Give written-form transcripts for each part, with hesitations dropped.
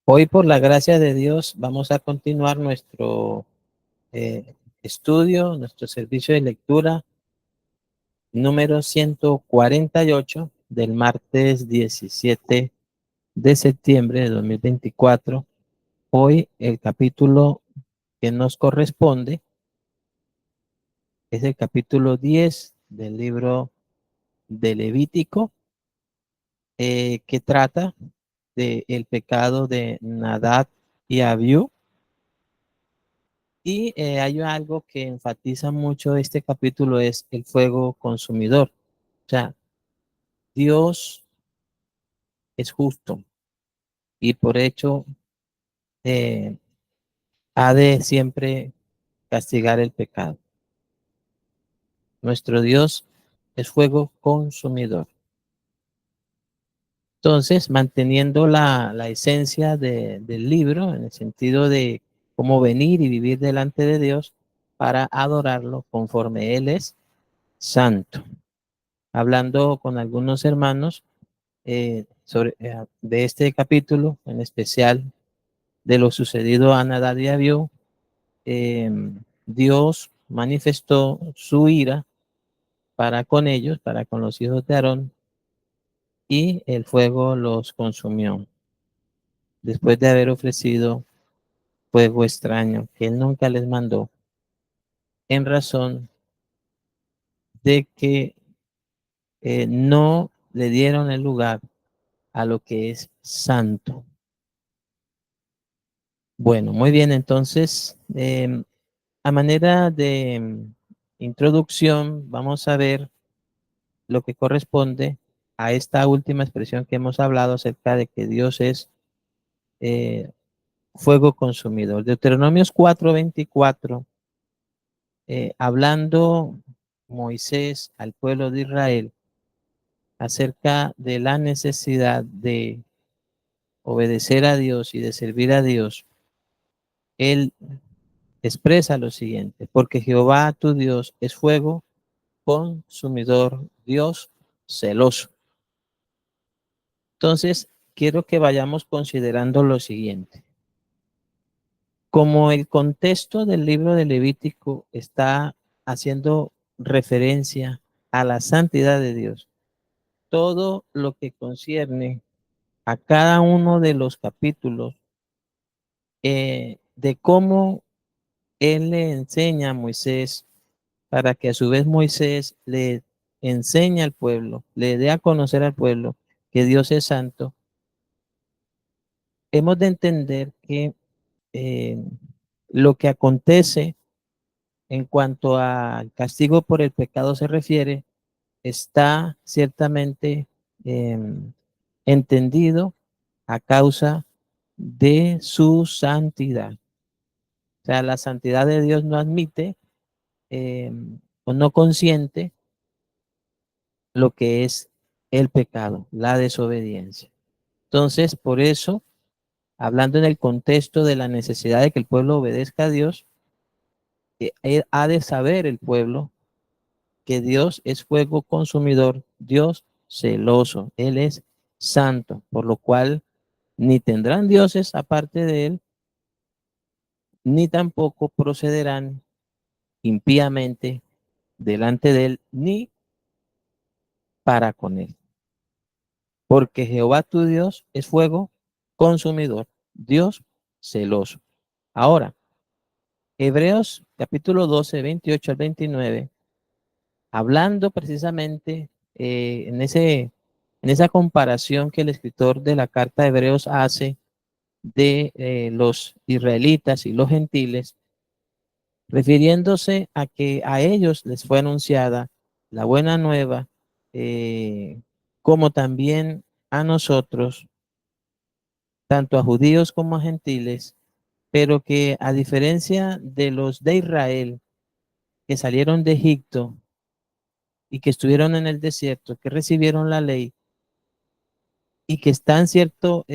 Hoy, por la gracia de Dios, vamos a continuar nuestro estudio, nuestro servicio de lectura número 148 del martes 17 de septiembre de 2024. Hoy el capítulo que nos corresponde es el capítulo 10 del libro de Levítico, que trata del pecado de Nadab y Abiú. Y hay algo que enfatiza mucho este capítulo, es el fuego consumidor. O sea, Dios es justo y por hecho eh, ha de siempre castigar el pecado. Nuestro Dios es fuego consumidor. Entonces, manteniendo la esencia del libro, en el sentido de cómo venir y vivir delante de Dios para adorarlo conforme Él es santo. Hablando con algunos hermanos de este capítulo, en especial de lo sucedido a Nadab y Abiú, eh, Dios manifestó su ira para con ellos, para con los hijos de Aarón, y el fuego los consumió, después de haber ofrecido fuego extraño que él nunca les mandó, en razón de que no le dieron el lugar a lo que es santo. Bueno, muy bien, entonces, a manera de introducción, vamos a ver lo que corresponde a esta última expresión que hemos hablado acerca de que Dios es eh, fuego consumidor. Deuteronomios 4:24, hablando Moisés al pueblo de Israel acerca de la necesidad de obedecer a Dios y de servir a Dios, él expresa lo siguiente: porque Jehová tu Dios es fuego consumidor, Dios celoso. Entonces, quiero que vayamos considerando lo siguiente. Como el contexto del libro de Levítico está haciendo referencia a la santidad de Dios, todo lo que concierne a cada uno de los capítulos, de cómo él le enseña a Moisés, para que a su vez Moisés le enseñe al pueblo, le dé a conocer al pueblo que Dios es santo, hemos de entender que eh, lo que acontece en cuanto al castigo por el pecado se refiere, está ciertamente eh, entendido a causa de su santidad. O sea, la santidad de Dios no admite eh, o no consiente lo que es el pecado, la desobediencia. Entonces, por eso, hablando en el contexto de la necesidad de que el pueblo obedezca a Dios, ha de saber el pueblo que Dios es fuego consumidor, Dios celoso, Él es santo, por lo cual ni tendrán dioses aparte de Él, ni tampoco procederán impíamente delante de Él, ni para con Él. Porque Jehová tu Dios es fuego consumidor, Dios celoso. Ahora, Hebreos capítulo 12, 28 al 29, hablando precisamente en esa comparación que el escritor de la carta de Hebreos hace de los israelitas y los gentiles, refiriéndose a que a ellos les fue anunciada la buena nueva, como también a nosotros, tanto a judíos como a gentiles, pero que a diferencia de los de Israel que salieron de Egipto y que estuvieron en el desierto, que recibieron la ley y que están, cierto,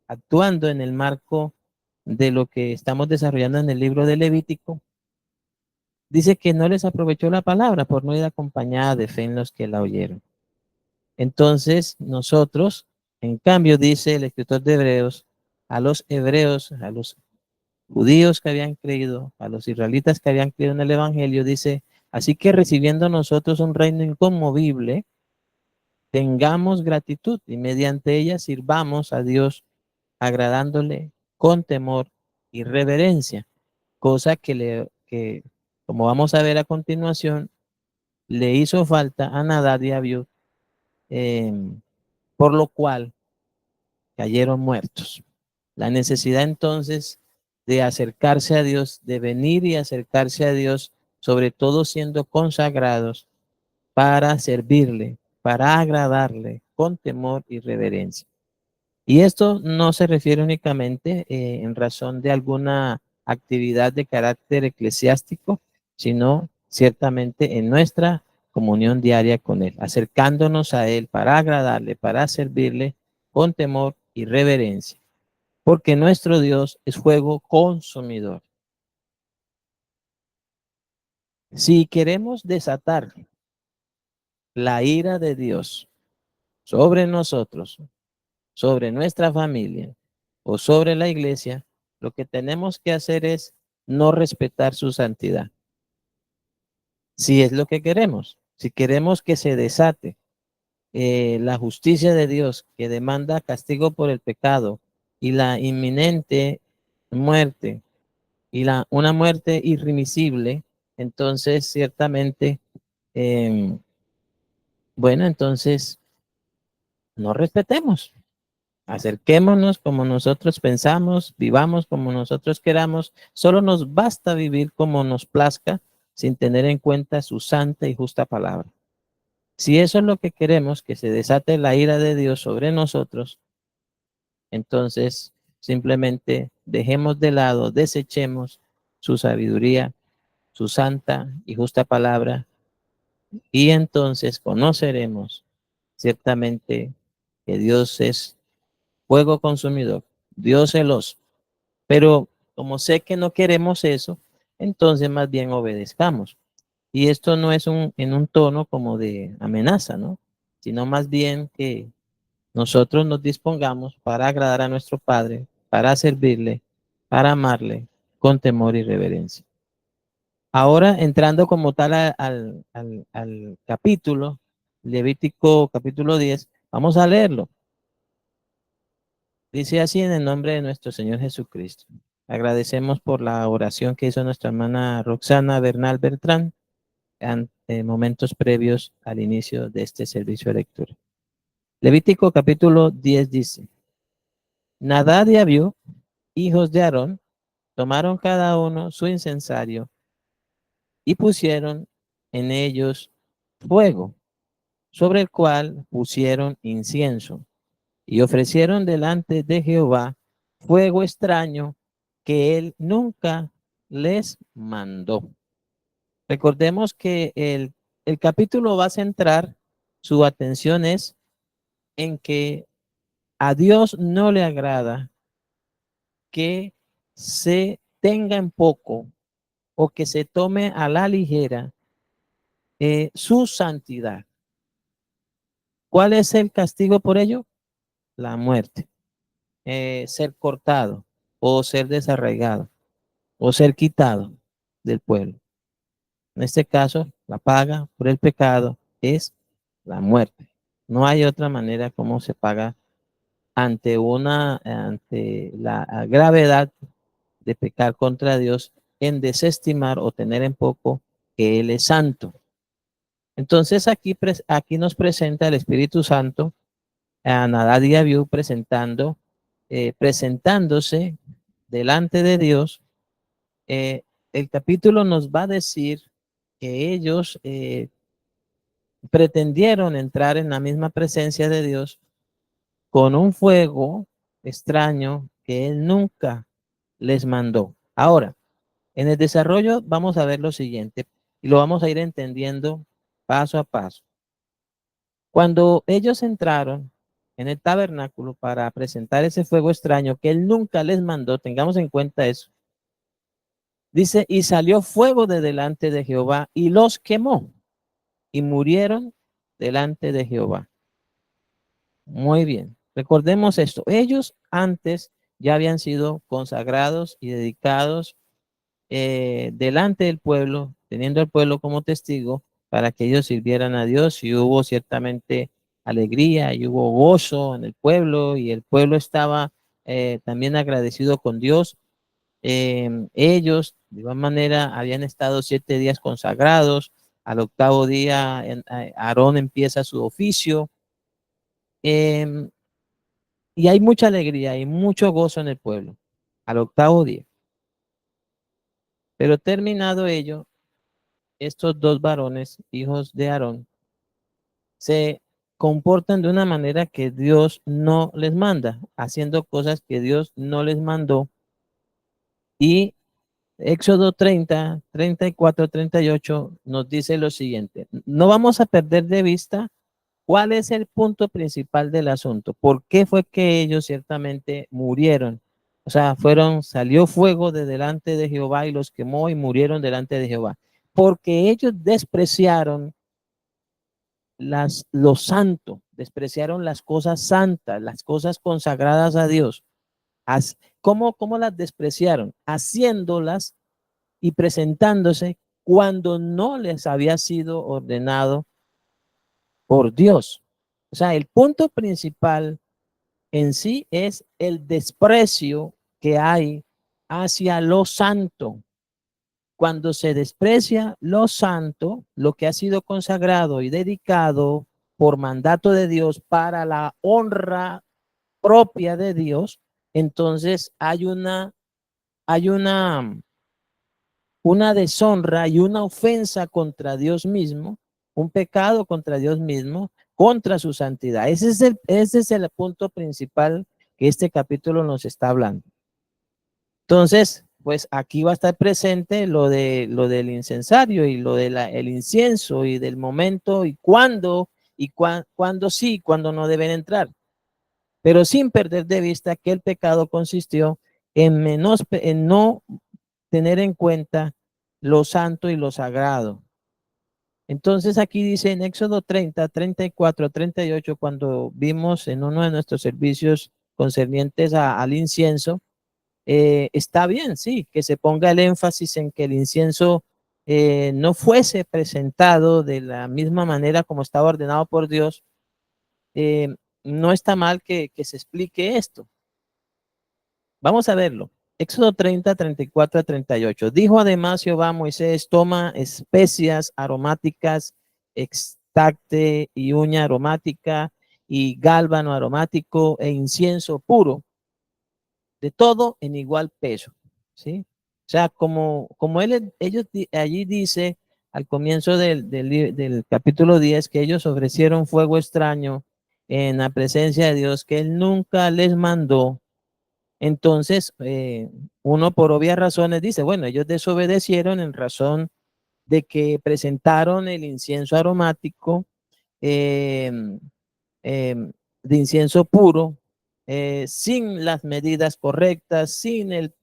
actuando en el marco de lo que estamos desarrollando en el libro de Levítico, dice que no les aprovechó la palabra por no ir acompañada de fe en los que la oyeron. Entonces, nosotros, en cambio, dice el escritor de Hebreos, a los hebreos, a los judíos que habían creído, a los israelitas que habían creído en el Evangelio, dice, así que recibiendo nosotros un reino inconmovible, tengamos gratitud y mediante ella sirvamos a Dios agradándole con temor y reverencia, cosa que como vamos a ver a continuación, le hizo falta a Nadab y Abiú, eh, por lo cual cayeron muertos. La necesidad entonces de acercarse a Dios, de venir y acercarse a Dios, sobre todo siendo consagrados para servirle, para agradarle con temor y reverencia. Y esto no se refiere únicamente en razón de alguna actividad de carácter eclesiástico, sino ciertamente en nuestra comunión diaria con Él, acercándonos a Él para agradarle, para servirle con temor y reverencia, porque nuestro Dios es fuego consumidor. Si queremos desatar la ira de Dios sobre nosotros, sobre nuestra familia o sobre la iglesia, lo que tenemos que hacer es no respetar su santidad. Si es lo que queremos, si queremos que se desate la justicia de Dios que demanda castigo por el pecado y la inminente muerte y una muerte irremisible, entonces ciertamente, bueno, entonces no respetemos. Acerquémonos como nosotros pensamos, vivamos como nosotros queramos, solo nos basta vivir como nos plazca sin tener en cuenta su santa y justa palabra. Si eso es lo que queremos, que se desate la ira de Dios sobre nosotros, entonces simplemente dejemos de lado, desechemos su sabiduría, su santa y justa palabra, y entonces conoceremos ciertamente que Dios es fuego consumidor, Dios celoso. Pero como sé que no queremos eso, entonces más bien obedezcamos. Y esto no es en un tono como de amenaza, ¿no? Sino más bien que nosotros nos dispongamos para agradar a nuestro Padre, para servirle, para amarle con temor y reverencia. Ahora entrando como tal al capítulo, Levítico capítulo 10, vamos a leerlo. Dice así en el nombre de nuestro Señor Jesucristo. Agradecemos por la oración que hizo nuestra hermana Roxana Bernal Bertrán en momentos previos al inicio de este servicio de lectura. Levítico capítulo 10 dice, Nadab y Abiú, hijos de Aarón, tomaron cada uno su incensario y pusieron en ellos fuego, sobre el cual pusieron incienso, y ofrecieron delante de Jehová fuego extraño que él nunca les mandó. Recordemos que el capítulo va a centrar su atención es en que a Dios no le agrada que se tenga en poco o que se tome a la ligera su santidad. ¿Cuál es el castigo por ello? La muerte, ser cortado o ser desarraigado o ser quitado del pueblo. En este caso, la paga por el pecado es la muerte. No hay otra manera como se paga ante la gravedad de pecar contra Dios en desestimar o tener en poco que Él es santo. Entonces aquí nos presenta el Espíritu Santo a Nadab y Abiú presentándose delante de Dios. El capítulo nos va a decir que ellos pretendieron entrar en la misma presencia de Dios con un fuego extraño que Él nunca les mandó. Ahora, en el desarrollo vamos a ver lo siguiente y lo vamos a ir entendiendo paso a paso. Cuando ellos entraron en el tabernáculo para presentar ese fuego extraño que Él nunca les mandó, tengamos en cuenta eso. Dice, y salió fuego de delante de Jehová y los quemó y murieron delante de Jehová. Muy bien, recordemos esto. Ellos antes ya habían sido consagrados y dedicados delante del pueblo, teniendo al pueblo como testigo para que ellos sirvieran a Dios, y hubo ciertamente alegría y hubo gozo en el pueblo, y el pueblo estaba también agradecido con Dios. Ellos, de igual manera, habían estado 7 días consagrados. Al octavo día, Aarón empieza su oficio. em, y hay mucha alegría y mucho gozo en el pueblo al octavo día. Pero terminado ello, estos dos varones, hijos de Aarón, se comportan de una manera que Dios no les manda, haciendo cosas que Dios no les mandó. Y Éxodo 30, 34, 38 nos dice lo siguiente: no vamos a perder de vista cuál es el punto principal del asunto. ¿Por qué fue que ellos ciertamente murieron? O sea, salió fuego de delante de Jehová y los quemó y murieron delante de Jehová. Porque ellos despreciaron lo santo, despreciaron las cosas santas, las cosas consagradas a Dios. ¿Cómo las despreciaron? Haciéndolas y presentándose cuando no les había sido ordenado por Dios. O sea, el punto principal en sí es el desprecio que hay hacia lo santo. Cuando se desprecia lo santo, lo que ha sido consagrado y dedicado por mandato de Dios para la honra propia de Dios, entonces hay una deshonra y una ofensa contra Dios mismo, un pecado contra Dios mismo, contra su santidad. Ese es el punto principal que este capítulo nos está hablando. Entonces, pues aquí va a estar presente lo del incensario y lo del incienso y del momento y cuándo sí, cuándo no deben entrar, pero sin perder de vista que el pecado consistió en no tener en cuenta lo santo y lo sagrado. Entonces aquí dice en Éxodo 30, 34, 38, cuando vimos en uno de nuestros servicios concernientes al incienso, está bien, sí, que se ponga el énfasis en que el incienso no fuese presentado de la misma manera como estaba ordenado por Dios. eh, no está mal que se explique esto. Vamos a verlo. Éxodo 30, 34 a 38. Dijo además Jehová a Moisés: toma especias aromáticas, extacte y uña aromática y gálbano aromático e incienso puro, de todo en igual peso. ¿Sí? O sea, como allí dice al comienzo del capítulo 10 que ellos ofrecieron fuego extraño en la presencia de Dios que él nunca les mandó. Entonces, uno por obvias razones dice, bueno, ellos desobedecieron en razón de que presentaron el incienso aromático, eh, eh, de incienso puro, sin las medidas correctas, sin el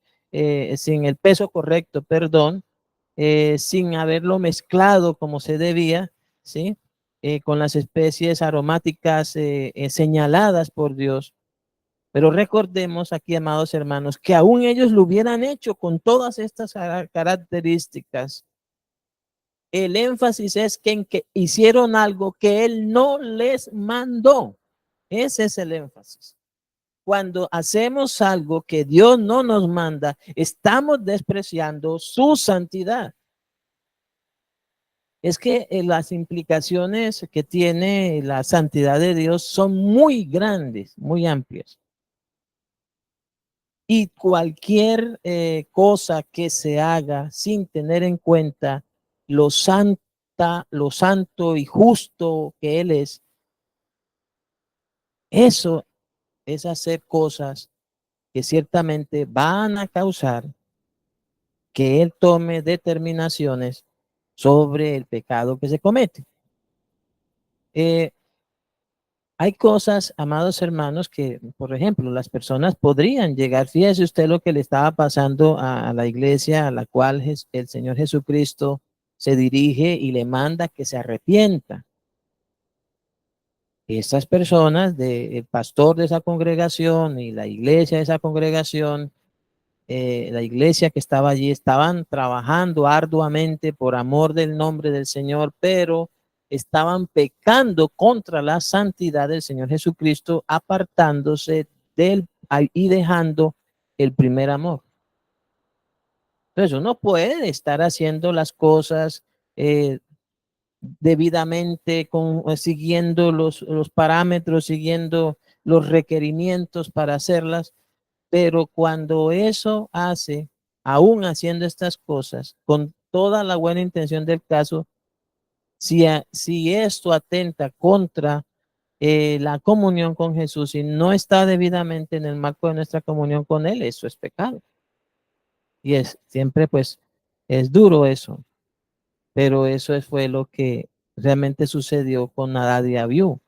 peso correcto, perdón, sin haberlo mezclado como se debía, ¿sí? Con las especies aromáticas señaladas por Dios. Pero recordemos aquí, amados hermanos, que aún ellos lo hubieran hecho con todas estas características. El énfasis es en que hicieron algo que él no les mandó. Ese es el énfasis. Cuando hacemos algo que Dios no nos manda, estamos despreciando su santidad. Es que las implicaciones que tiene la santidad de Dios son muy grandes, muy amplias. Y cualquier cosa que se haga sin tener en cuenta lo santo y justo que Él es, eso es hacer cosas que ciertamente van a causar que Él tome determinaciones sobre el pecado que se comete. Eh, Hay cosas, amados hermanos, que, por ejemplo, las personas podrían llegar. Fíjese usted lo que le estaba pasando a la iglesia a la cual el Señor Jesucristo se dirige y le manda que se arrepienta. Estas personas, el pastor de esa congregación y la iglesia de esa congregación, la iglesia que estaba allí, estaban trabajando arduamente por amor del nombre del Señor, pero estaban pecando contra la santidad del Señor Jesucristo, apartándose del y dejando el primer amor. Entonces uno puede estar haciendo las cosas debidamente, siguiendo los parámetros, siguiendo los requerimientos para hacerlas, pero cuando eso hace, aún haciendo estas cosas, con toda la buena intención del caso, si esto atenta contra la comunión con Jesús y no está debidamente en el marco de nuestra comunión con Él, eso es pecado. Y siempre pues es duro eso, pero eso fue lo que realmente sucedió con Nadab y Abiú.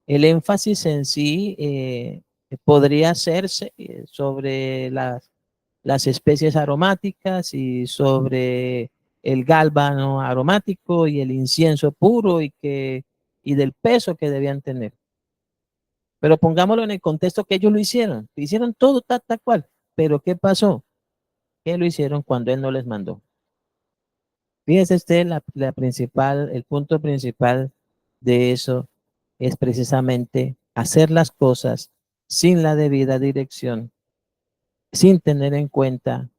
El énfasis en sí podría hacerse sobre las especies aromáticas y sobre el gálbano aromático y el incienso puro y del peso que debían tener. Pero pongámoslo en el contexto que ellos lo hicieron todo tal cual. Pero ¿qué pasó? Que lo hicieron cuando él no les mandó. Fíjese usted, el punto principal de eso es precisamente hacer las cosas sin la debida dirección, sin tener en cuenta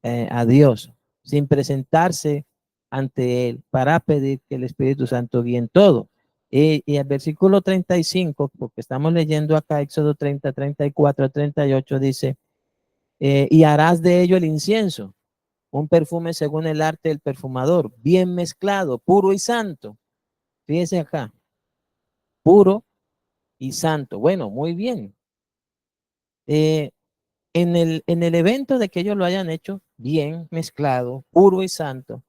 a Dios, sin presentarse ante Él para pedir que el Espíritu Santo guíe en todo. Y el versículo 35, porque estamos leyendo acá Éxodo 30, 34, 38, dice, y harás de ello el incienso, un perfume según el arte del perfumador, bien mezclado, puro y santo. Fíjese acá, puro y santo. Bueno, muy bien. Eh, en el evento de que ellos lo hayan hecho bien mezclado, puro y santo,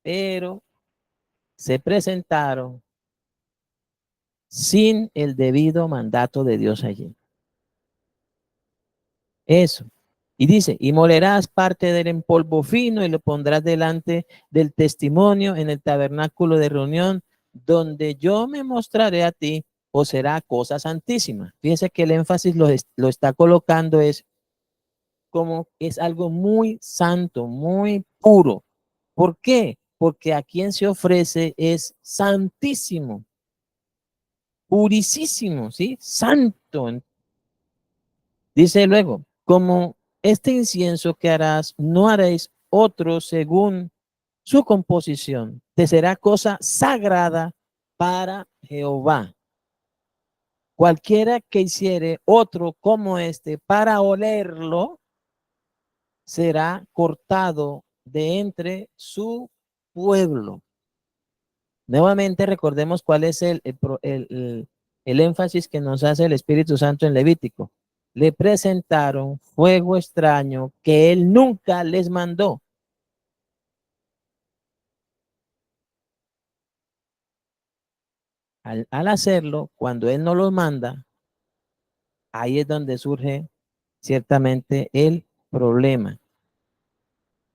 pero se presentaron sin el debido mandato de Dios allí. Eso. Y dice, y molerás parte de él en polvo fino y lo pondrás delante del testimonio en el tabernáculo de reunión, donde yo me mostraré a ti, o será cosa santísima. Fíjese que el énfasis lo está colocando es como es algo muy santo, muy puro. ¿Por qué? Porque a quien se ofrece es santísimo, purísimo, ¿sí? Santo. Dice luego, como este incienso que harás, no haréis otro según su composición, te será cosa sagrada para Jehová. Cualquiera que hiciere otro como este para olerlo, será cortado de entre su pueblo. Nuevamente recordemos cuál es el énfasis que nos hace el Espíritu Santo en Levítico. Le presentaron fuego extraño que él nunca les mandó. Al hacerlo, cuando él no los manda, ahí es donde surge ciertamente el problema.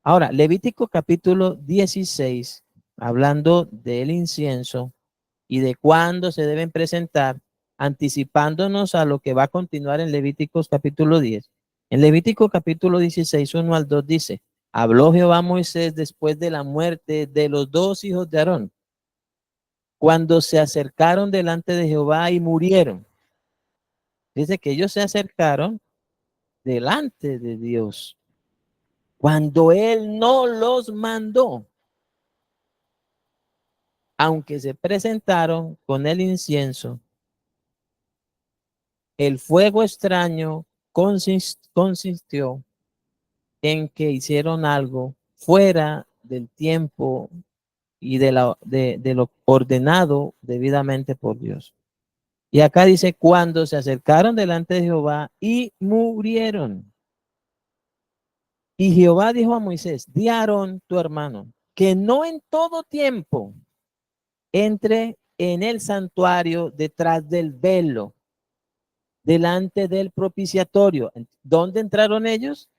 Ahora, Levítico capítulo 16, hablando del incienso y de cuándo se deben presentar, anticipándonos a lo que va a continuar en Levíticos capítulo 10. En Levítico capítulo 16, 1 al 2 dice, habló Jehová a Moisés después de la muerte de los dos hijos de Aarón, cuando se acercaron delante de Jehová y murieron. Dice que ellos se acercaron delante de Dios, cuando él no los mandó, aunque se presentaron con el incienso. El fuego extraño consistió en que hicieron algo fuera del tiempo y de lo ordenado debidamente por Dios. Y acá dice, cuando se acercaron delante de Jehová y murieron. Y Jehová dijo a Moisés, di a Aarón, tu hermano, que no en todo tiempo entre en el santuario detrás del velo, delante del propiciatorio. ¿Dónde entraron ellos?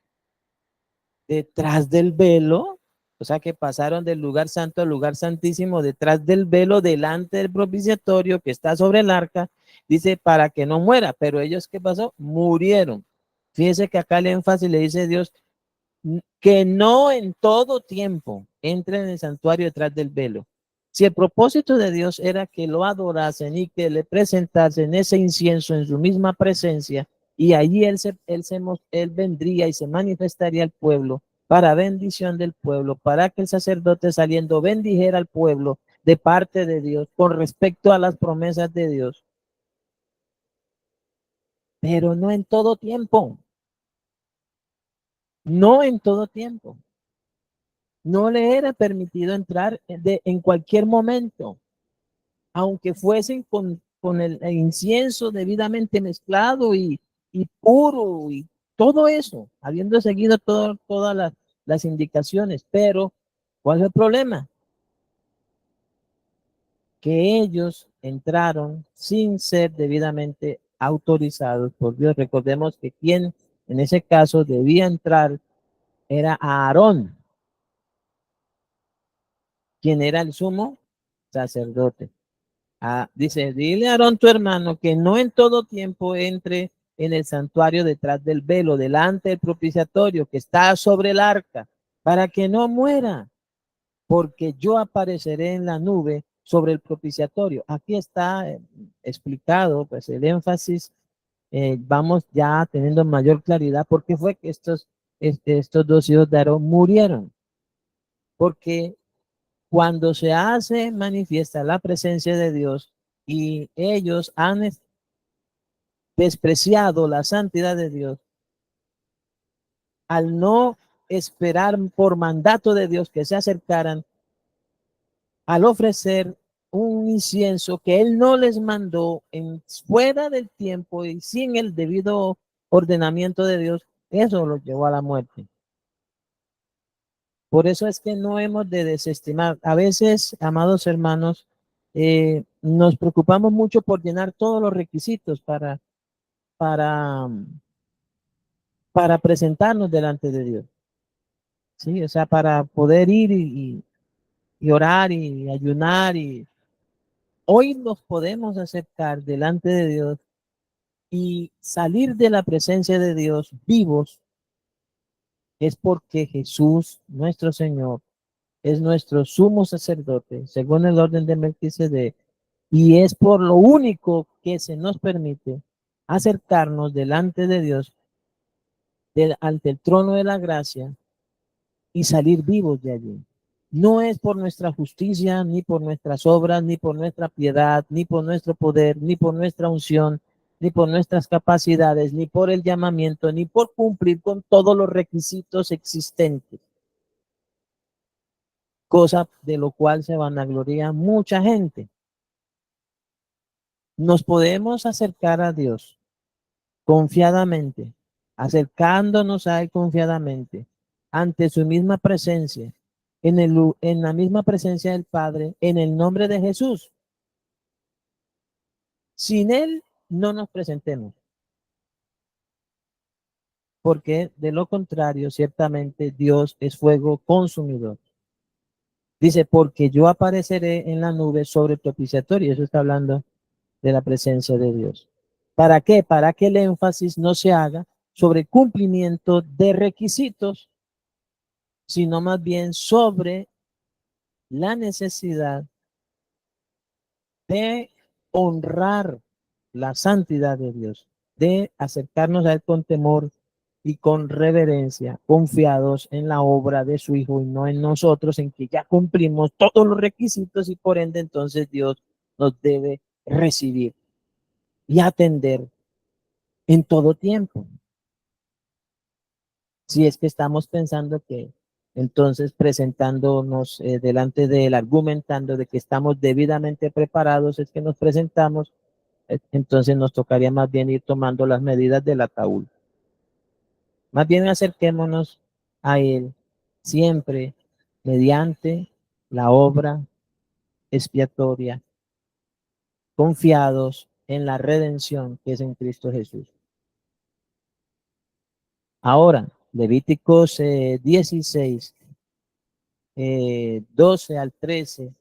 Detrás del velo. O sea que pasaron del lugar santo al lugar santísimo detrás del velo, delante del propiciatorio que está sobre el arca, dice para que no muera, pero ellos, ¿qué pasó? Murieron. Fíjense que acá el énfasis le dice Dios que no en todo tiempo entren en el santuario detrás del velo. Si el propósito de Dios era que lo adorasen y que le presentasen ese incienso en su misma presencia, y allí él vendría y se manifestaría al pueblo para bendición del pueblo, para que el sacerdote saliendo bendijera al pueblo de parte de Dios con respecto a las promesas de Dios, pero no en todo tiempo, no en todo tiempo. No le era permitido entrar en cualquier momento, aunque fuesen con el incienso debidamente mezclado y puro y todo eso, habiendo seguido todas las indicaciones. Pero, ¿cuál es el problema? Que ellos entraron sin ser debidamente autorizados por Dios. Recordemos que quien en ese caso debía entrar era Aarón, quien era el sumo sacerdote. Dice, dile a Aarón tu hermano que no en todo tiempo entre en el santuario detrás del velo, delante del propiciatorio que está sobre el arca, para que no muera, porque yo apareceré en la nube sobre el propiciatorio. Aquí está explicado, pues el énfasis, vamos ya teniendo mayor claridad, porque fue que estos dos hijos de Aarón murieron, porque cuando se hace manifiesta la presencia de Dios y ellos han despreciado la santidad de Dios, al no esperar por mandato de Dios que se acercaran, al ofrecer un incienso que Él no les mandó fuera del tiempo y sin el debido ordenamiento de Dios, eso los llevó a la muerte. Por eso es que no hemos de desestimar. A veces, amados hermanos, nos preocupamos mucho por llenar todos los requisitos para, para presentarnos delante de Dios. Sí, o sea, para poder ir y orar y ayunar. Y hoy nos podemos acercar delante de Dios y salir de la presencia de Dios vivos, es porque Jesús, nuestro Señor, es nuestro sumo sacerdote, según el orden de Melquisedec, y es por lo único que se nos permite acercarnos delante de Dios, ante el trono de la gracia, y salir vivos de allí. No es por nuestra justicia, ni por nuestras obras, ni por nuestra piedad, ni por nuestro poder, ni por nuestra unción, ni por nuestras capacidades, ni por el llamamiento, ni por cumplir con todos los requisitos existentes, cosa de lo cual se vanagloria mucha gente. Nos podemos acercar a Dios confiadamente, acercándonos a Él confiadamente, ante su misma presencia, en la misma presencia del Padre, en el nombre de Jesús. Sin Él no nos presentemos, porque de lo contrario, ciertamente Dios es fuego consumidor. Dice, porque yo apareceré en la nube sobre el propiciatorio. Eso está hablando de la presencia de Dios. ¿Para qué? Para que el énfasis no se haga sobre cumplimiento de requisitos, sino más bien sobre la necesidad de honrar la santidad de Dios, de acercarnos a Él con temor y con reverencia, confiados en la obra de su Hijo y no en nosotros, en que ya cumplimos todos los requisitos y por ende entonces Dios nos debe recibir y atender en todo tiempo. Si es que estamos pensando que entonces presentándonos delante de él, argumentando de que estamos debidamente preparados, es que nos presentamos, entonces nos tocaría más bien ir tomando las medidas del ataúd. Más bien acerquémonos a él siempre mediante la obra expiatoria, confiados en la redención que es en Cristo Jesús. Ahora, Levíticos 16, 12 al 13.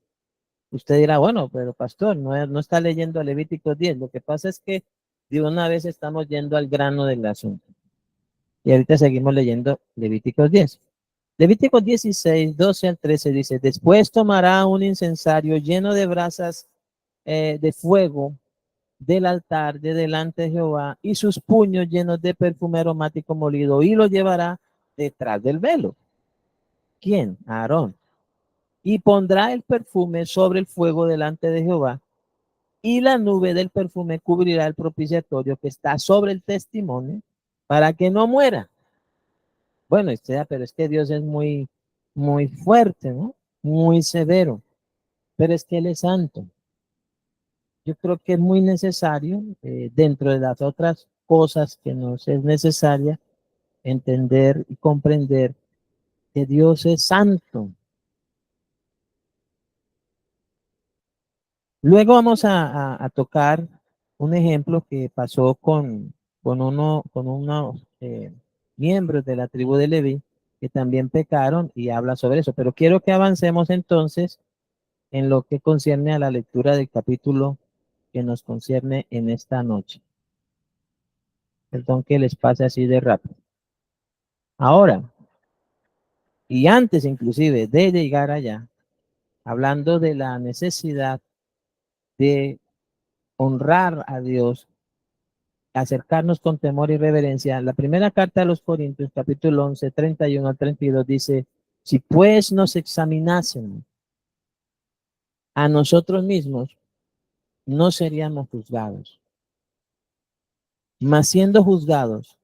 Usted dirá, bueno, pero pastor, no está leyendo Levítico 10. Lo que pasa es que de una vez estamos yendo al grano del asunto. Y ahorita seguimos leyendo Levítico 10. Levítico 16, 12 al 13 dice, después tomará un incensario lleno de brasas de fuego del altar de delante de Jehová y sus puños llenos de perfume aromático molido y lo llevará detrás del velo. ¿Quién? Aarón. Y pondrá el perfume sobre el fuego delante de Jehová y la nube del perfume cubrirá el propiciatorio que está sobre el testimonio para que no muera. Bueno, pero es que Dios es muy fuerte, ¿no? Muy severo, pero es que Él es santo. Yo creo que es muy necesario, dentro de las otras cosas que nos es necesaria, entender y comprender que Dios es santo. Luego vamos a tocar un ejemplo que pasó con unos miembros de la tribu de Leví que también pecaron y habla sobre eso. Pero quiero que avancemos entonces en lo que concierne a la lectura del capítulo que nos concierne en esta noche. Perdón que les pase así de rápido. Ahora, y antes inclusive de llegar allá, hablando de la necesidad de honrar a Dios, acercarnos con temor y reverencia, la primera carta a los Corintios, capítulo 11, 31 al 32, dice, si pues nos examinasen a nosotros mismos, no seríamos juzgados, mas siendo juzgados,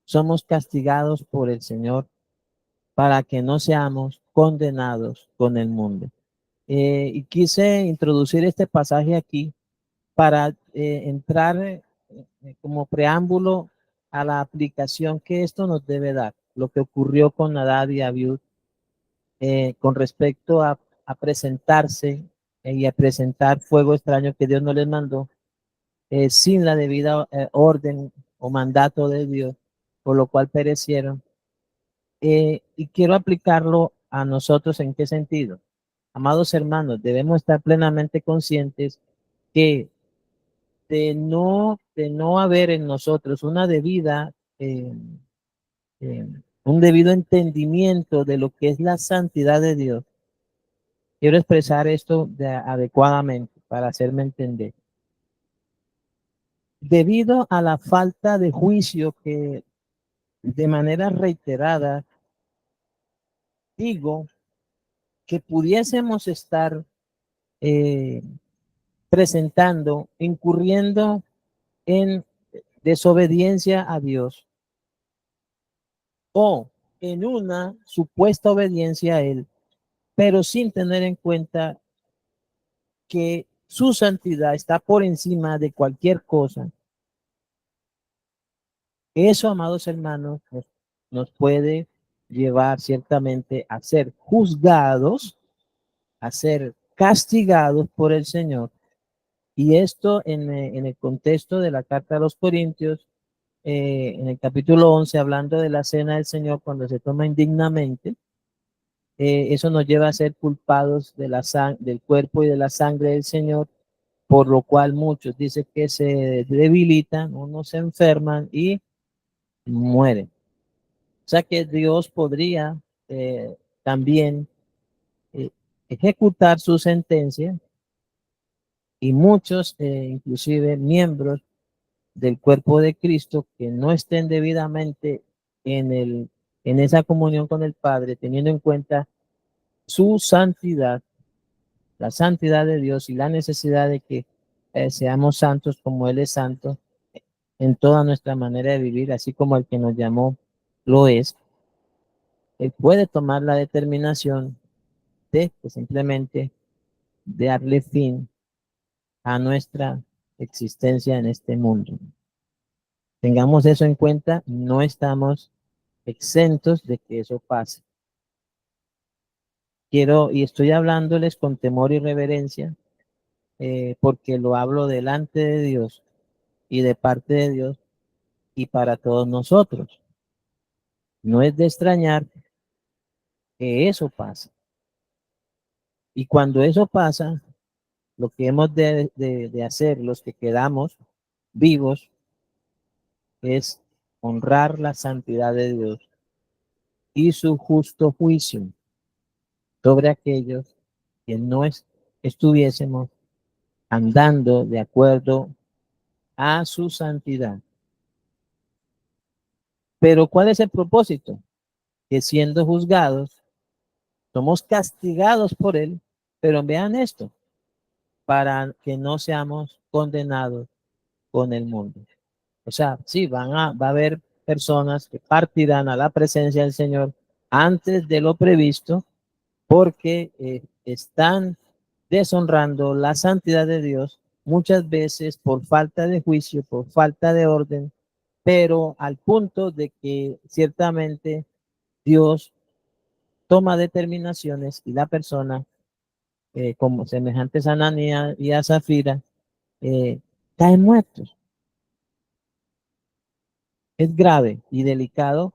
somos castigados por el Señor para que no seamos condenados con el mundo. Y quise introducir este pasaje aquí para entrar como preámbulo a la aplicación que esto nos debe dar, lo que ocurrió con Nadab y Abiud con respecto a presentarse y a presentar fuego extraño que Dios no les mandó sin la debida orden o mandato de Dios, por lo cual perecieron. Y quiero aplicarlo a nosotros en qué sentido. Amados hermanos, debemos estar plenamente conscientes que de no haber en nosotros una debida, eh, un debido entendimiento de lo que es la santidad de Dios. Quiero expresar esto adecuadamente para hacerme entender. Debido a la falta de juicio que de manera reiterada digo que pudiésemos estar eh, presentando, incurriendo en desobediencia a Dios o en una supuesta obediencia a Él, pero sin tener en cuenta que su santidad está por encima de cualquier cosa. Eso, amados hermanos, nos puede llevar ciertamente a ser juzgados, a ser castigados por el Señor. Y esto en el contexto de la carta a los Corintios, en el capítulo 11, hablando de la cena del Señor cuando se toma indignamente, eso nos lleva a ser culpados de del cuerpo y de la sangre del Señor, por lo cual muchos dicen que se debilitan, unos se enferman y mueren. O sea que Dios podría también ejecutar su sentencia y muchos, inclusive miembros del cuerpo de Cristo que no estén debidamente en esa comunión con el Padre, teniendo en cuenta su santidad, la santidad de Dios y la necesidad de que seamos santos como Él es santo en toda nuestra manera de vivir, así como el que nos llamó lo es. Él puede tomar la determinación de que simplemente darle fin a nuestra existencia en este mundo. Tengamos eso en cuenta, no estamos exentos de que eso pase. Quiero, y estoy hablándoles con temor y reverencia, porque lo hablo delante de Dios y de parte de Dios y para todos nosotros. No es de extrañar que eso pase. Y cuando eso pasa, lo que hemos de hacer, los que quedamos vivos, es honrar la santidad de Dios y su justo juicio sobre aquellos que no estuviésemos andando de acuerdo a su santidad. Pero ¿cuál es el propósito? Que siendo juzgados, somos castigados por él, pero vean esto, para que no seamos condenados con el mundo. O sea, sí, va a haber personas que partirán a la presencia del Señor antes de lo previsto, porque están deshonrando la santidad de Dios, muchas veces por falta de juicio, por falta de orden, pero al punto de que ciertamente Dios toma determinaciones y la persona, como semejantes a Ananías y a Zafira, caen muertos. Es grave y delicado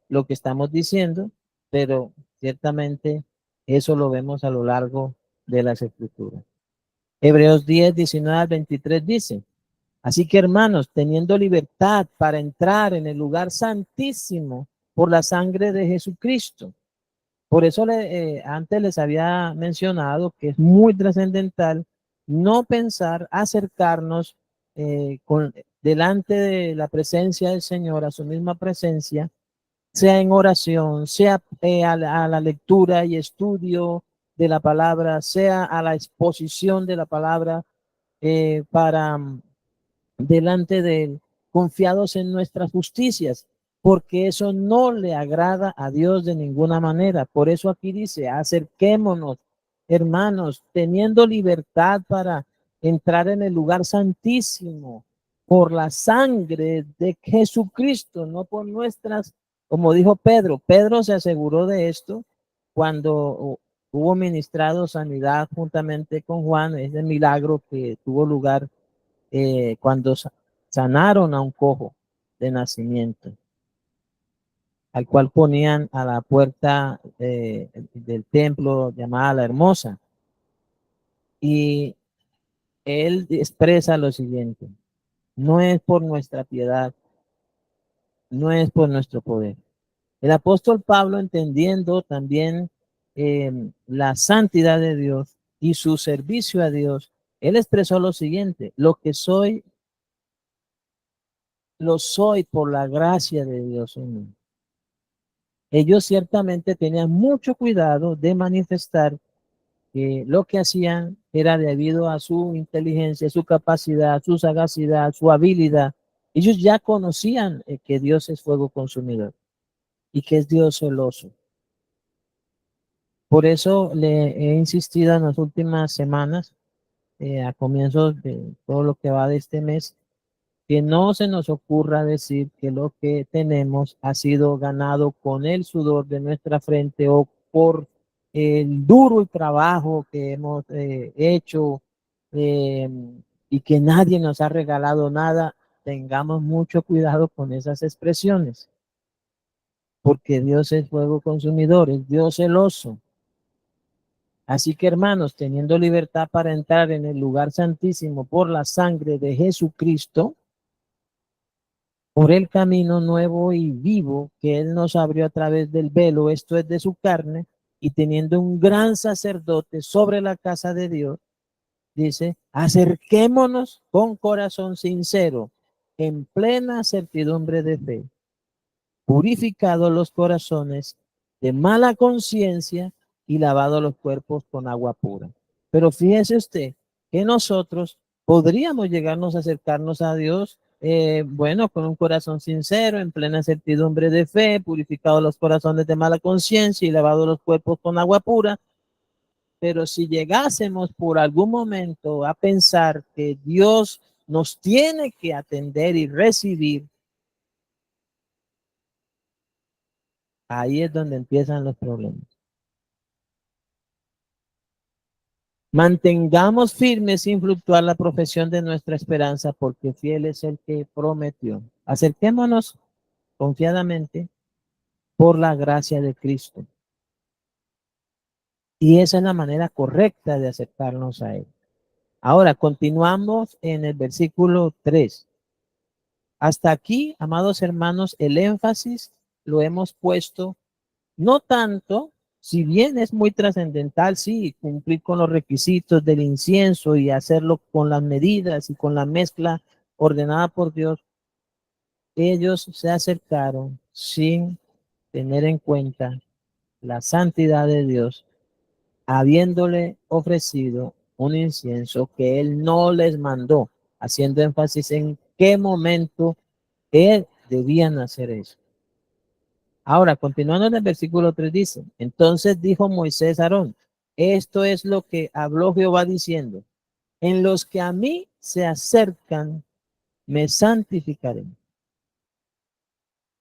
lo que estamos diciendo, pero ciertamente eso lo vemos a lo largo de las escrituras. Hebreos 10, 19 al 23 dice: así que hermanos, teniendo libertad para entrar en el lugar santísimo por la sangre de Jesucristo. Por eso antes les había mencionado que es muy trascendental no pensar acercarnos delante de la presencia del Señor, a su misma presencia, sea en oración, sea a la lectura y estudio de la palabra, sea a la exposición de la palabra para delante de él, confiados en nuestras justicias, porque eso no le agrada a Dios de ninguna manera. Por eso aquí dice: acerquémonos, hermanos, teniendo libertad para entrar en el lugar santísimo por la sangre de Jesucristo, no por nuestras, como dijo Pedro. Pedro se aseguró de esto cuando hubo ministrado sanidad juntamente con Juan, ese milagro que tuvo lugar cuando sanaron a un cojo de nacimiento, al cual ponían a la puerta del templo llamada La Hermosa. Y él expresa lo siguiente: no es por nuestra piedad, no es por nuestro poder. El apóstol Pablo, entendiendo también la santidad de Dios y su servicio a Dios, él expresó lo siguiente: lo que soy, lo soy por la gracia de Dios en mí. Ellos ciertamente tenían mucho cuidado de manifestar que lo que hacían era debido a su inteligencia, su capacidad, su sagacidad, su habilidad. Ellos ya conocían que Dios es fuego consumidor y que es Dios celoso. Por eso le he insistido en las últimas semanas, a comienzos de todo lo que va de este mes, que no se nos ocurra decir que lo que tenemos ha sido ganado con el sudor de nuestra frente o por el duro trabajo que hemos hecho, eh, y que nadie nos ha regalado nada. Tengamos mucho cuidado con esas expresiones, porque Dios es fuego consumidor, es Dios celoso. Así que hermanos, teniendo libertad para entrar en el lugar santísimo por la sangre de Jesucristo, por el camino nuevo y vivo que Él nos abrió a través del velo, esto es de su carne, y teniendo un gran sacerdote sobre la casa de Dios, dice: acerquémonos con corazón sincero, en plena certidumbre de fe, purificados los corazones de mala conciencia y lavados los cuerpos con agua pura. Pero fíjese usted que nosotros podríamos llegarnos a acercarnos a Dios, bueno, con un corazón sincero, en plena certidumbre de fe, purificados los corazones de mala conciencia y lavados los cuerpos con agua pura. Pero si llegásemos por algún momento a pensar que Dios nos tiene que atender y recibir, ahí es donde empiezan los problemas. Mantengamos firme sin fluctuar la profesión de nuestra esperanza, porque fiel es el que prometió. Acerquémonos confiadamente por la gracia de Cristo. Y esa es la manera correcta de acercarnos a Él. Ahora, continuamos en el versículo 3. Hasta aquí, amados hermanos, el énfasis lo hemos puesto no tanto, si bien es muy trascendental, sí, cumplir con los requisitos del incienso y hacerlo con las medidas y con la mezcla ordenada por Dios, ellos se acercaron sin tener en cuenta la santidad de Dios, habiéndole ofrecido un incienso que Él no les mandó, haciendo énfasis en qué momento Él debían hacer eso. Ahora, continuando en el versículo 3 dice, entonces dijo Moisés a Aarón, esto es lo que habló Jehová diciendo, en los que a mí se acercan, me santificaré.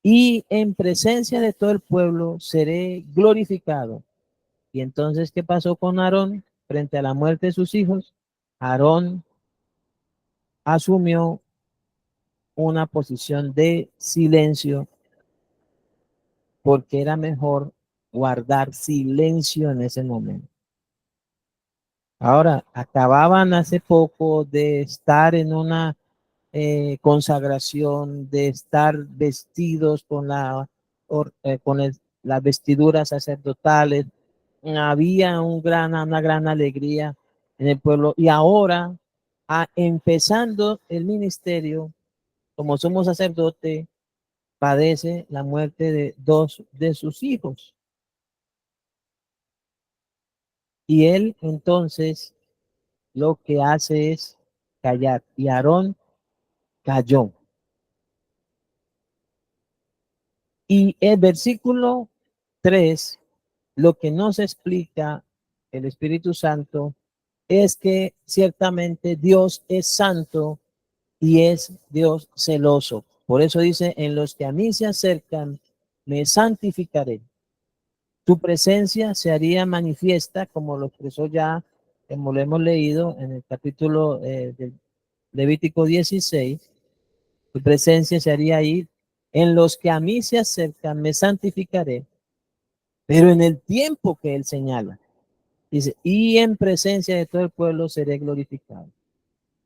Y en presencia de todo el pueblo seré glorificado. Y entonces, ¿qué pasó con Aarón frente a la muerte de sus hijos? Aarón asumió una posición de silencio porque era mejor guardar silencio en ese momento. Ahora, acababan hace poco de estar en una consagración, de estar vestidos con las vestiduras sacerdotales. Había una gran alegría en el pueblo. Y ahora, empezando el ministerio, como somos sacerdote, padece la muerte de dos de sus hijos. Y él entonces lo que hace es callar. Y Aarón cayó. Y el versículo 3, lo que nos explica el Espíritu Santo es que ciertamente Dios es santo y es Dios celoso. Por eso dice, en los que a mí se acercan, me santificaré. Tu presencia se haría manifiesta, como lo expresó ya, como lo hemos leído en el capítulo de Levítico 16. Tu presencia se haría ahí. En los que a mí se acercan, me santificaré, pero en el tiempo que él señala. Dice, y en presencia de todo el pueblo seré glorificado.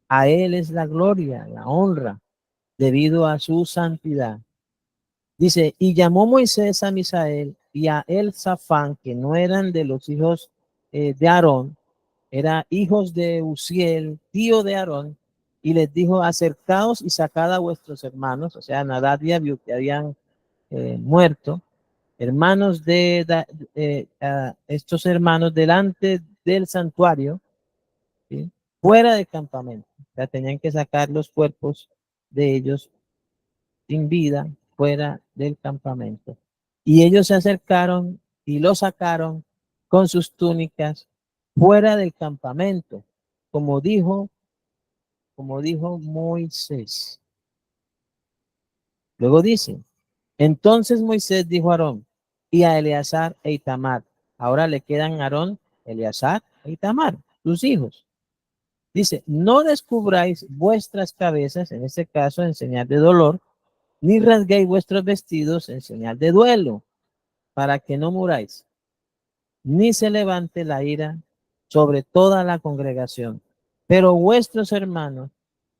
A él es la gloria, la honra, debido a su santidad. Dice, y llamó Moisés a Misael y a Elzafán, que no eran de los hijos de Aarón, eran hijos de Uziel, tío de Aarón, y les dijo, acercaos y sacad a vuestros hermanos, o sea, Nadab y Abiú, que habían muerto, hermanos estos hermanos delante del santuario, ¿sí? Fuera del campamento. O sea, tenían que sacar los cuerpos de ellos sin vida fuera del campamento. Y ellos se acercaron y lo sacaron con sus túnicas fuera del campamento, como dijo, como dijo Moisés. Luego dice, entonces Moisés dijo a Aarón y a Eleazar e Itamar. Ahora le quedan a Aarón, Eleazar e Itamar, sus hijos. Dice, no descubráis vuestras cabezas, en este caso en señal de dolor, ni rasguéis vuestros vestidos en señal de duelo, para que no muráis, ni se levante la ira sobre toda la congregación. Pero vuestros hermanos,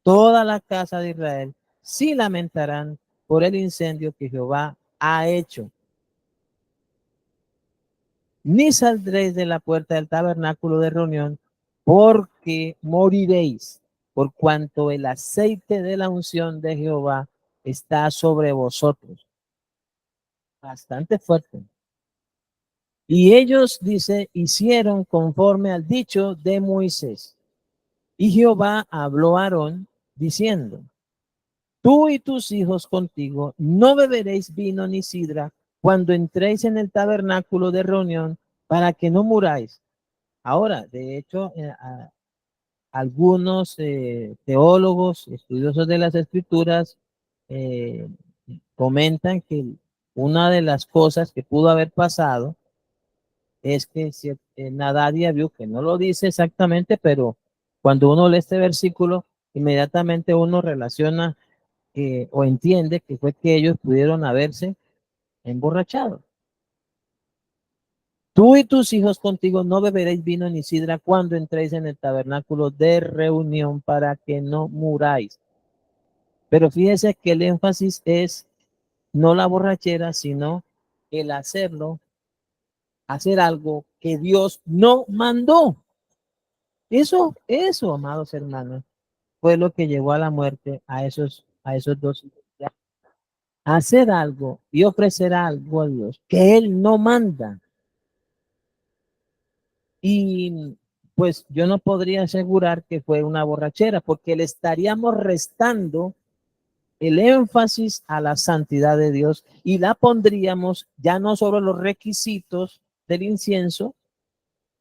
toda la casa de Israel, sí lamentarán por el incendio que Jehová ha hecho. Ni saldréis de la puerta del tabernáculo de reunión, porque moriréis, por cuanto el aceite de la unción de Jehová está sobre vosotros. Bastante fuerte. Y ellos, dice, hicieron conforme al dicho de Moisés. Y Jehová habló a Aarón diciendo, tú y tus hijos contigo no beberéis vino ni sidra cuando entréis en el tabernáculo de reunión para que no muráis. Ahora, de hecho, algunos teólogos, estudiosos de las escrituras, eh, comentan que una de las cosas que pudo haber pasado es que si, Nadab y Abiú, que no lo dice exactamente, pero cuando uno lee este versículo, inmediatamente uno relaciona o entiende que fue que ellos pudieron haberse emborrachado. Tú y tus hijos contigo no beberéis vino ni sidra cuando entréis en el tabernáculo de reunión para que no muráis. Pero fíjese que el énfasis es no la borrachera, sino el hacer algo que Dios no mandó. Eso, amados hermanos, fue lo que llevó a la muerte a esos dos hijos. Hacer algo y ofrecer algo a Dios que Él no manda. Y pues yo no podría asegurar que fue una borrachera porque le estaríamos restando el énfasis a la santidad de Dios y la pondríamos ya no sobre los requisitos del incienso,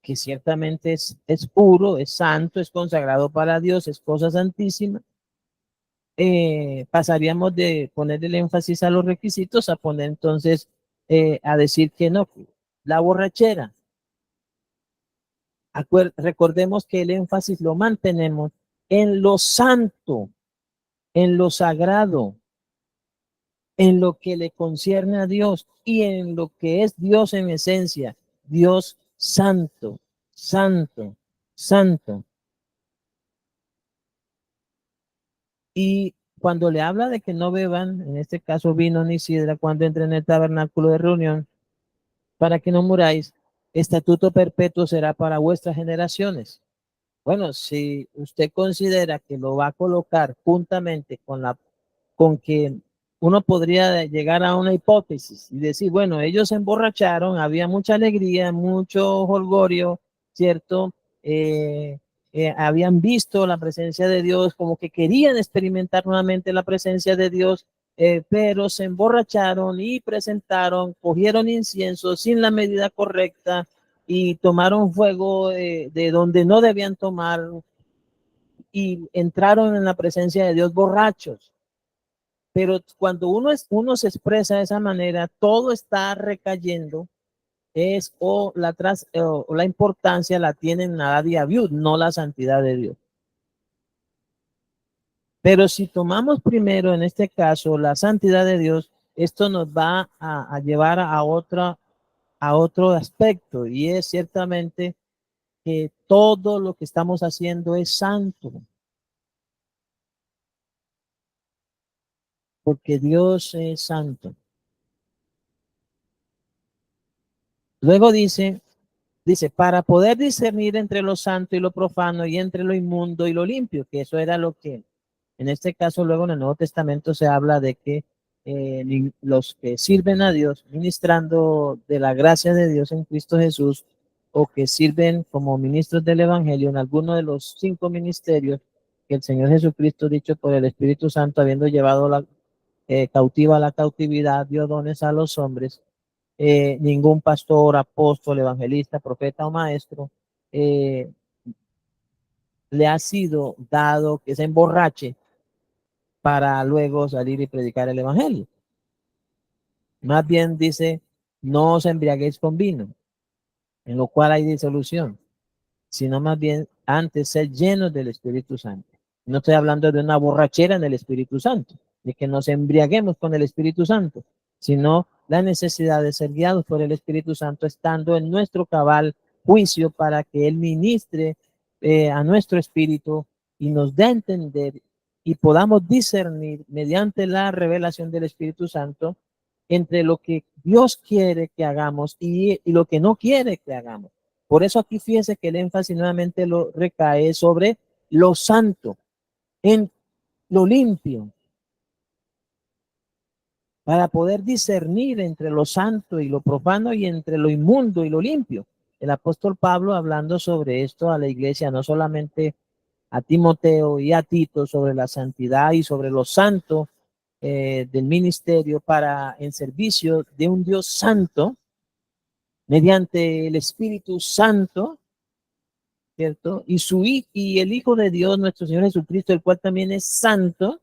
que ciertamente es puro, es santo, es consagrado para Dios, es cosa santísima. Pasaríamos de poner el énfasis a los requisitos a poner entonces a decir que no, la borrachera. Recordemos que el énfasis lo mantenemos en lo santo, en lo sagrado, en lo que le concierne a Dios y en lo que es Dios en esencia, Dios santo, santo, santo. Y cuando le habla de que no beban, en este caso vino ni sidra, cuando entren en el tabernáculo de reunión, para que no muráis, estatuto perpetuo será para vuestras generaciones. Bueno, si usted considera que lo va a colocar juntamente con que uno podría llegar a una hipótesis y decir, bueno, ellos se emborracharon, había mucha alegría, mucho holgorio, ¿cierto? Habían visto la presencia de Dios, como que querían experimentar nuevamente la presencia de Dios, pero se emborracharon y presentaron, cogieron incienso sin la medida correcta y tomaron fuego de donde no debían tomar y entraron en la presencia de Dios borrachos. Pero cuando uno se expresa de esa manera, todo está recayendo, o la importancia la tiene Nadia Viud, no la santidad de Dios. Pero si tomamos primero, en este caso, la santidad de Dios, esto nos va a llevar a otro aspecto, y es ciertamente que todo lo que estamos haciendo es santo, porque Dios es santo. Luego dice, para poder discernir entre lo santo y lo profano y entre lo inmundo y lo limpio, que eso era lo que, en este caso, luego en el Nuevo Testamento se habla de que los que sirven a Dios, ministrando de la gracia de Dios en Cristo Jesús, o que sirven como ministros del Evangelio en alguno de los 5 ministerios que el Señor Jesucristo, dicho por el Espíritu Santo, habiendo llevado cautiva la cautividad, dio dones a los hombres. Ningún pastor, apóstol, evangelista, profeta o maestro le ha sido dado que se emborrache para luego salir y predicar el evangelio. Más bien dice, no os embriaguéis con vino, en lo cual hay disolución, sino más bien antes ser llenos del Espíritu Santo. No estoy hablando de una borrachera en el Espíritu Santo, de que nos embriaguemos con el Espíritu Santo, sino la necesidad de ser guiados por el Espíritu Santo, estando en nuestro cabal juicio para que Él ministre a nuestro espíritu y nos dé a entender y podamos discernir mediante la revelación del Espíritu Santo entre lo que Dios quiere que hagamos y lo que no quiere que hagamos. Por eso aquí fíjese que el énfasis nuevamente lo recae sobre lo santo, en lo limpio, para poder discernir entre lo santo y lo profano y entre lo inmundo y lo limpio. El apóstol Pablo, hablando sobre esto a la iglesia, no solamente a Timoteo y a Tito, sobre la santidad y sobre lo santo del ministerio para en servicio de un Dios santo, mediante el Espíritu Santo, ¿cierto? Y el Hijo de Dios, nuestro Señor Jesucristo, el cual también es santo,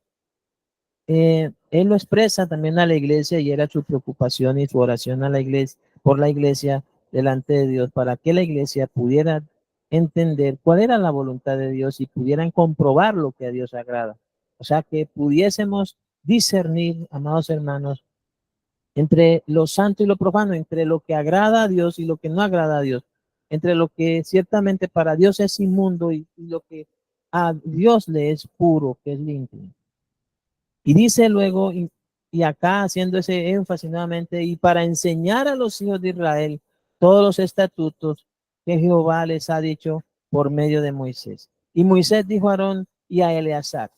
él lo expresa también a la iglesia y era su preocupación y su oración a la iglesia, por la iglesia delante de Dios, para que la iglesia pudiera entender cuál era la voluntad de Dios y pudieran comprobar lo que a Dios agrada. O sea, que pudiésemos discernir, amados hermanos, entre lo santo y lo profano, entre lo que agrada a Dios y lo que no agrada a Dios, entre lo que ciertamente para Dios es inmundo y lo que a Dios le es puro, que es limpio. Y dice luego, y acá haciendo ese énfasis nuevamente, y para enseñar a los hijos de Israel todos los estatutos que Jehová les ha dicho por medio de Moisés. Y Moisés dijo a Aarón y a Eleazar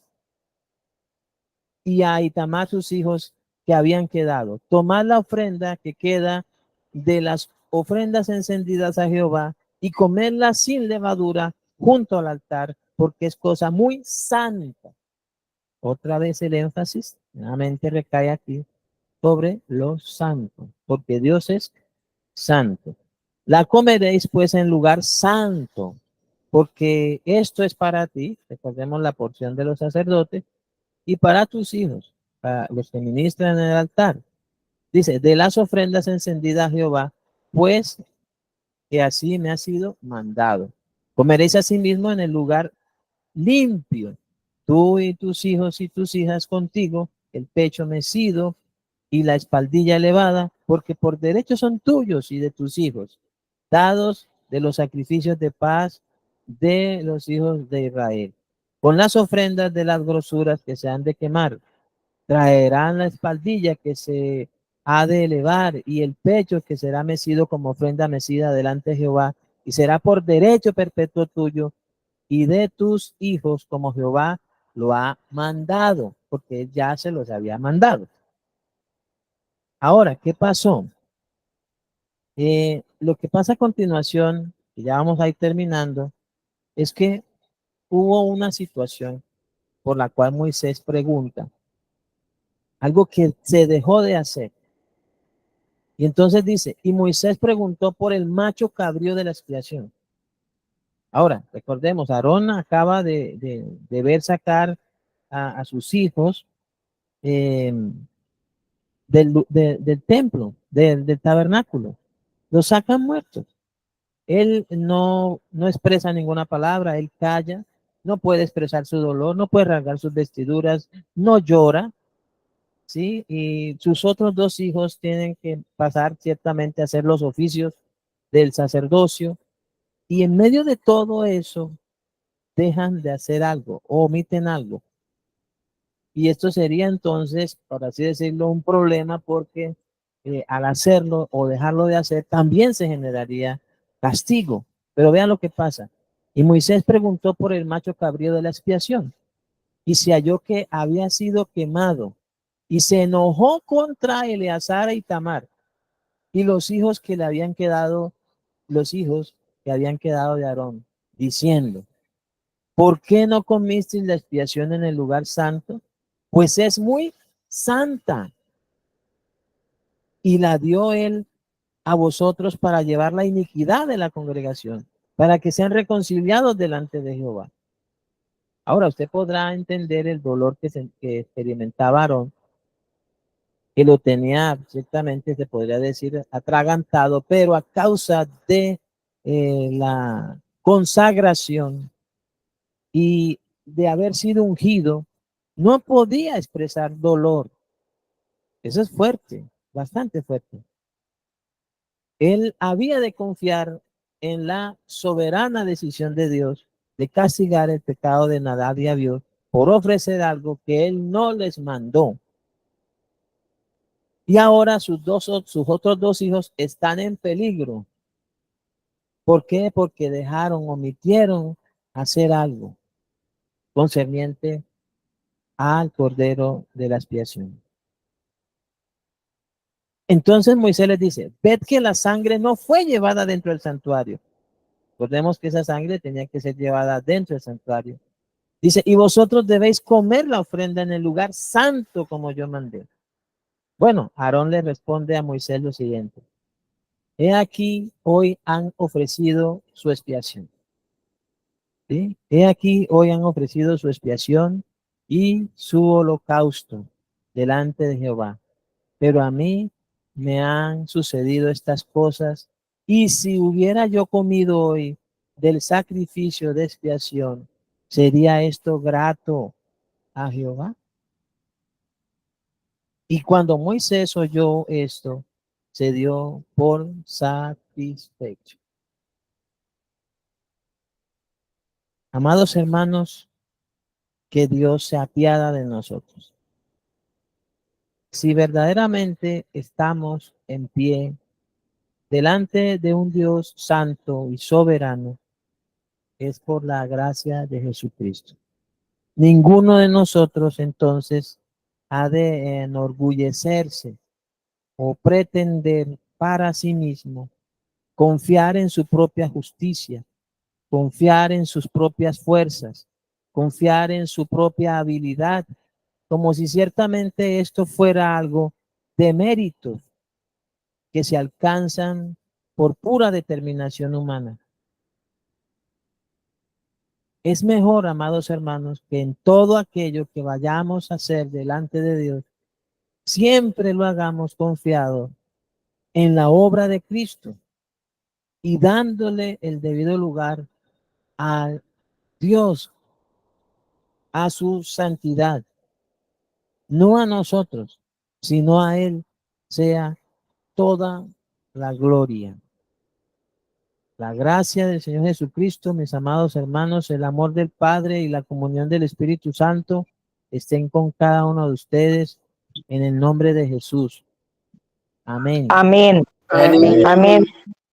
y a Itamar sus hijos que habían quedado: tomad la ofrenda que queda de las ofrendas encendidas a Jehová y comerla sin levadura junto al altar, porque es cosa muy santa. Otra vez el énfasis nuevamente recae aquí sobre lo santo, porque Dios es santo. La comeréis pues en lugar santo, porque esto es para ti, recordemos la porción de los sacerdotes, y para tus hijos, para los que ministran en el altar. Dice, de las ofrendas encendidas a Jehová, pues que así me ha sido mandado. Comeréis asimismo en el lugar limpio, tú y tus hijos y tus hijas contigo, el pecho mecido y la espaldilla elevada, porque por derecho son tuyos y de tus hijos, dados de los sacrificios de paz de los hijos de Israel, con las ofrendas de las grosuras que se han de quemar. Traerán la espaldilla que se ha de elevar y el pecho que será mecido como ofrenda mecida delante de Jehová, y será por derecho perpetuo tuyo y de tus hijos, como Jehová lo ha mandado, porque él ya se los había mandado. Ahora, ¿qué pasó? Lo que pasa a continuación, y ya vamos a ir terminando, es que hubo una situación por la cual Moisés pregunta, algo que se dejó de hacer. Y entonces dice, y Moisés preguntó por el macho cabrío de la expiación. Ahora, recordemos, Aarón acaba de ver sacar a sus hijos eh, del templo, del tabernáculo. Los sacan muertos. Él no expresa ninguna palabra, él calla, no puede expresar su dolor, no puede rasgar sus vestiduras, no llora, ¿sí? Y sus otros dos hijos tienen que pasar ciertamente a hacer los oficios del sacerdocio. Y en medio de todo eso, dejan de hacer algo, o omiten algo. Y esto sería entonces, por así decirlo, un problema porque al hacerlo o dejarlo de hacer, también se generaría castigo. Pero vean lo que pasa. Y Moisés preguntó por el macho cabrío de la expiación y se halló que había sido quemado y se enojó contra Eleazar y Tamar y los hijos que le habían quedado, los hijos que habían quedado de Aarón, diciendo, ¿por qué no comisteis la expiación en el lugar santo? Pues es muy santa y la dio él a vosotros para llevar la iniquidad de la congregación, para que sean reconciliados delante de Jehová. Ahora usted podrá entender el dolor que experimentaba Aarón, que lo tenía ciertamente, se podría decir, atragantado, pero a causa de la consagración y de haber sido ungido, no podía expresar dolor. Eso es fuerte, bastante fuerte. Él había de confiar en la soberana decisión de Dios de castigar el pecado de Nadab y Abiú por ofrecer algo que él no les mandó. Y ahora sus otros dos hijos están en peligro. ¿Por qué? Porque omitieron hacer algo concerniente al cordero de la expiación. Entonces Moisés les dice, ved que la sangre no fue llevada dentro del santuario. Recordemos que esa sangre tenía que ser llevada dentro del santuario. Dice, y vosotros debéis comer la ofrenda en el lugar santo como yo mandé. Bueno, Aarón le responde a Moisés lo siguiente. He aquí, hoy han ofrecido su expiación. ¿Sí? He aquí, hoy han ofrecido su expiación y su holocausto delante de Jehová. Pero a mí me han sucedido estas cosas, y si hubiera yo comido hoy del sacrificio de expiación, ¿sería esto grato a Jehová? Y cuando Moisés oyó esto, se dio por satisfecho. Amados hermanos, que Dios se apiada de nosotros. Si verdaderamente estamos en pie delante de un Dios santo y soberano, es por la gracia de Jesucristo. Ninguno de nosotros entonces ha de enorgullecerse o pretender para sí mismo confiar en su propia justicia, confiar en sus propias fuerzas, confiar en su propia habilidad, como si ciertamente esto fuera algo de méritos que se alcanzan por pura determinación humana. Es mejor, amados hermanos, que en todo aquello que vayamos a hacer delante de Dios, siempre lo hagamos confiado en la obra de Cristo y dándole el debido lugar a Dios, a su santidad, no a nosotros, sino a Él sea toda la gloria. La gracia del Señor Jesucristo, mis amados hermanos, el amor del Padre y la comunión del Espíritu Santo estén con cada uno de ustedes en el nombre de Jesús. Amén. Amén. Amén. Amén.